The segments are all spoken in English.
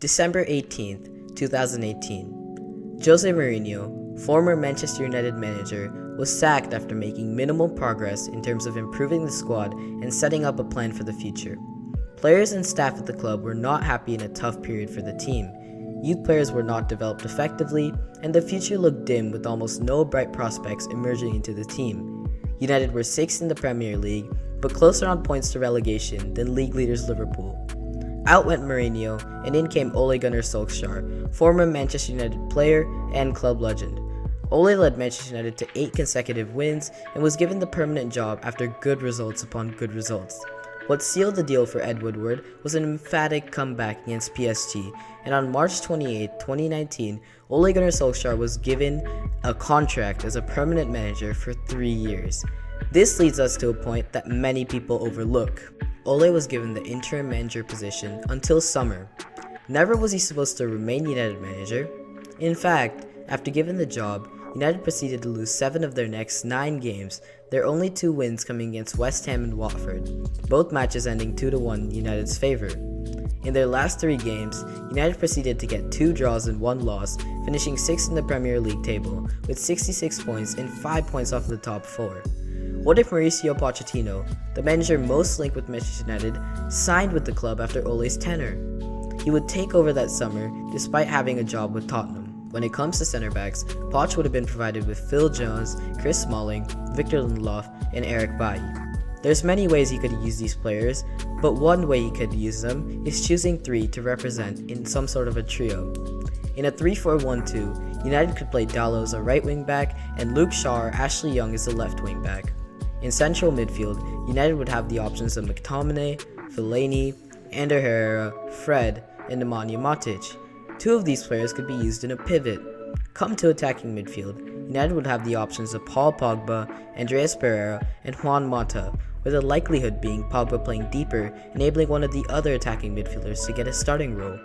December 18th, 2018. Jose Mourinho, former Manchester United manager, was sacked after making minimal progress in terms of improving the squad and setting up a plan for the future. Players and staff at the club were not happy in a tough period for the team. Youth players were not developed effectively, and the future looked dim with almost no bright prospects emerging into the team. United were 6th in the Premier League, but closer on points to relegation than league leaders Liverpool. Out went Mourinho, and in came Ole Gunnar Solskjaer, former Manchester United player and club legend. Ole led Manchester United to 8 consecutive wins and was given the permanent job after good results upon good results. What sealed the deal for Ed Woodward was an emphatic comeback against PSG, and on March 28, 2019, Ole Gunnar Solskjaer was given a contract as a permanent manager for 3 years. This leads us to a point that many people overlook. Ole was given the interim manager position until summer. Never was he supposed to remain United manager. In fact, after given the job, United proceeded to lose 7 of their next 9 games, their only 2 wins coming against West Ham and Watford, both matches ending 2-1 United's favour. In their last 3 games, United proceeded to get 2 draws and 1 loss, finishing 6th in the Premier League table, with 66 points and 5 points off the top 4. What if Mauricio Pochettino, the manager most linked with Manchester United, signed with the club after Ole's tenure? He would take over that summer despite having a job with Tottenham. When it comes to centre backs, Poch would have been provided with Phil Jones, Chris Smalling, Victor Lindelof, and Eric Bailly. There's many ways he could use these players, but one way he could use them is choosing 3 to represent in some sort of a trio. In a 3-4-1-2, United could play Dalot as a right wing back and Luke Shaw or Ashley Young as a left wing back. In central midfield, United would have the options of McTominay, Fellaini, Ander Herrera, Fred, and Nemanja Matic. 2 of these players could be used in a pivot. Come to attacking midfield, United would have the options of Paul Pogba, Andreas Pereira, and Juan Mata, with the likelihood being Pogba playing deeper, enabling one of the other attacking midfielders to get a starting role.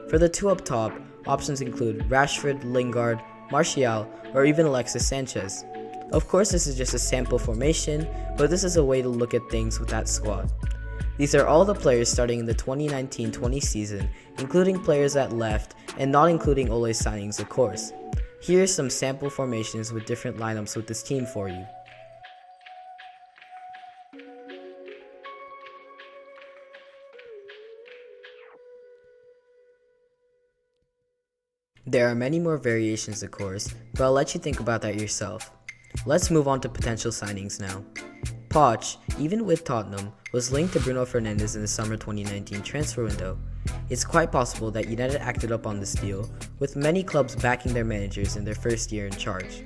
For the 2 up top, options include Rashford, Lingard, Martial, or even Alexis Sanchez. Of course, this is just a sample formation, but this is a way to look at things with that squad. These are all the players starting in the 2019-20 season, including players that left and not including Ole's signings, of course. Here are some sample formations with different lineups with this team for you. There are many more variations, of course, but I'll let you think about that yourself. Let's move on to potential signings now. Poch, even with Tottenham, was linked to Bruno Fernandes in the summer 2019 transfer window. It's quite possible that United acted up on this deal, with many clubs backing their managers in their first year in charge.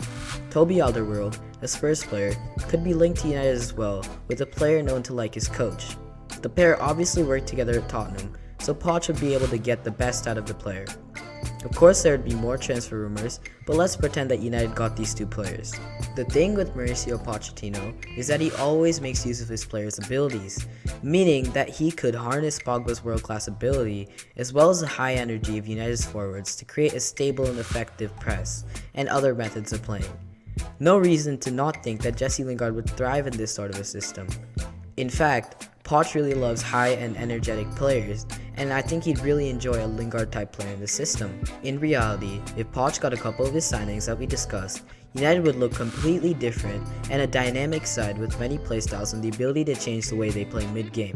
Toby Alderweireld, a Spurs player, could be linked to United as well, with a player known to like his coach. The pair obviously worked together at Tottenham, so Poch would be able to get the best out of the player. Of course, there would be more transfer rumors, but let's pretend that United got these 2 players. The thing with Mauricio Pochettino is that he always makes use of his players' abilities, meaning that he could harness Pogba's world-class ability as well as the high energy of United's forwards to create a stable and effective press and other methods of playing. No reason to not think that Jesse Lingard would thrive in this sort of a system. In fact, Poch really loves high and energetic players, and I think he'd really enjoy a Lingard-type player in the system. In reality, if Poch got a couple of his signings that we discussed, United would look completely different and a dynamic side with many playstyles and the ability to change the way they play mid-game.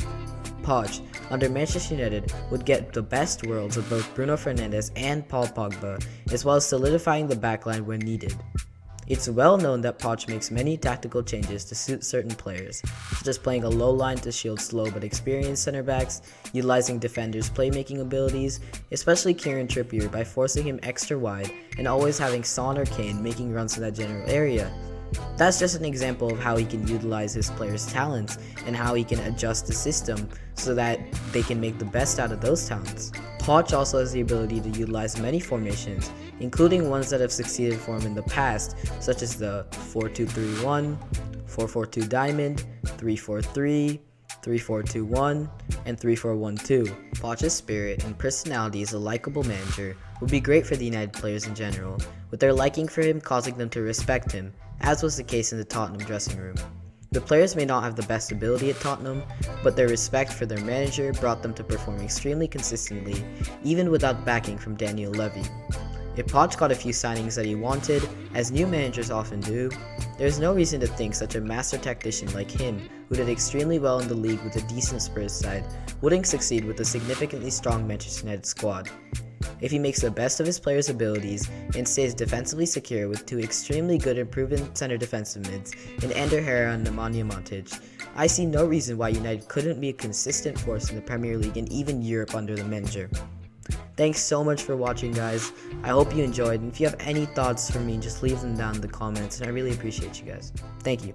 Poch, under Manchester United, would get the best worlds of both Bruno Fernandes and Paul Pogba, as well as solidifying the backline when needed. It's well known that Poch makes many tactical changes to suit certain players, such as playing a low line to shield slow but experienced center backs, utilizing defenders' playmaking abilities, especially Kieran Trippier by forcing him extra wide and always having Son or Kane making runs in that general area. That's just an example of how he can utilize his players' talents and how he can adjust the system so that they can make the best out of those talents. Poch also has the ability to utilize many formations, including ones that have succeeded for him in the past, such as the 4-2-3-1, 4-4-2 diamond, 3-4-3, 3-4-2-1, and 3-4-1-2. Poch's spirit and personality as a likable manager would be great for the United players in general, with their liking for him causing them to respect him, as was the case in the Tottenham dressing room. The players may not have the best ability at Tottenham, but their respect for their manager brought them to perform extremely consistently, even without backing from Daniel Levy. If Poch got a few signings that he wanted, as new managers often do, there is no reason to think such a master tactician like him, who did extremely well in the league with a decent Spurs side, wouldn't succeed with a significantly strong Manchester United squad. If he makes the best of his players' abilities and stays defensively secure with two extremely good and proven center defensive mids in Ander Herrera and Nemanja Matic, I see no reason why United couldn't be a consistent force in the Premier League and even Europe under the manager. Thanks so much for watching, guys. I hope you enjoyed, and if you have any thoughts for me, just leave them down in the comments, and I really appreciate you guys. Thank you.